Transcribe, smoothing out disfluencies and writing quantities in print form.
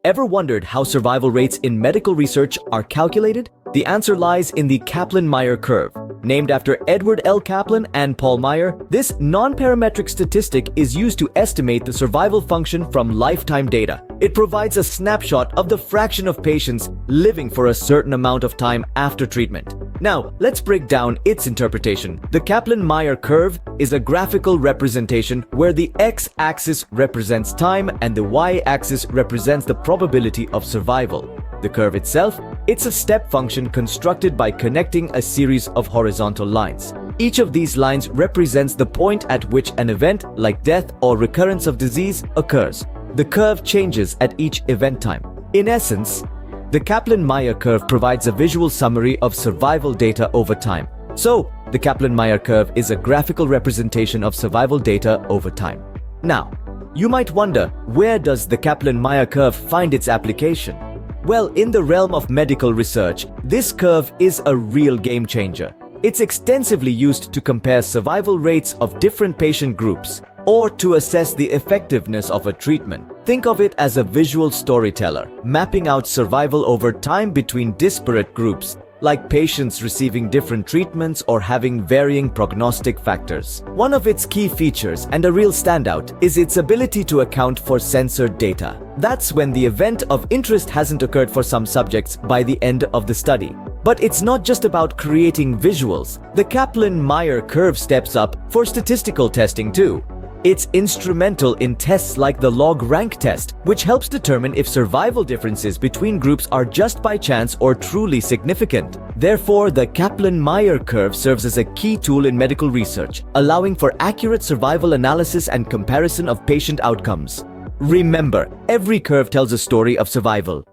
Ever wondered how survival rates in medical research are calculated? The answer lies in the Kaplan-Meier curve. Named after Edward L. Kaplan and Paul Meier, this non-parametric statistic is used to estimate the survival function from lifetime data. It provides a snapshot of the fraction of patients living for a certain amount of time after treatment. Now, let's break down its interpretation. The Kaplan-Meier curve is a graphical representation where the x-axis represents time and the y-axis represents the probability of survival. The curve itself, it's a step function constructed by connecting a series of horizontal lines. Each of these lines represents the point at which an event, like death or recurrence of disease, occurs. The curve changes at each event time. In essence, the Kaplan-Meier curve provides a visual summary of survival data over time. So, the Kaplan-Meier curve is a graphical representation of survival data over time. Now, you might wonder, where does the Kaplan-Meier curve find its application? Well, in the realm of medical research, this curve is a real game changer. It's extensively used to compare survival rates of different patient groups or to assess the effectiveness of a treatment. Think of it as a visual storyteller, mapping out survival over time between disparate groups, like patients receiving different treatments or having varying prognostic factors. One of its key features, and a real standout, is its ability to account for censored data. That's when the event of interest hasn't occurred for some subjects by the end of the study. But it's not just about creating visuals. The Kaplan-Meier curve steps up for statistical testing too. It's instrumental in tests like the log rank test, which helps determine if survival differences between groups are just by chance or truly significant. Therefore, the Kaplan-Meier curve serves as a key tool in medical research, allowing for accurate survival analysis and comparison of patient outcomes. Remember, every curve tells a story of survival.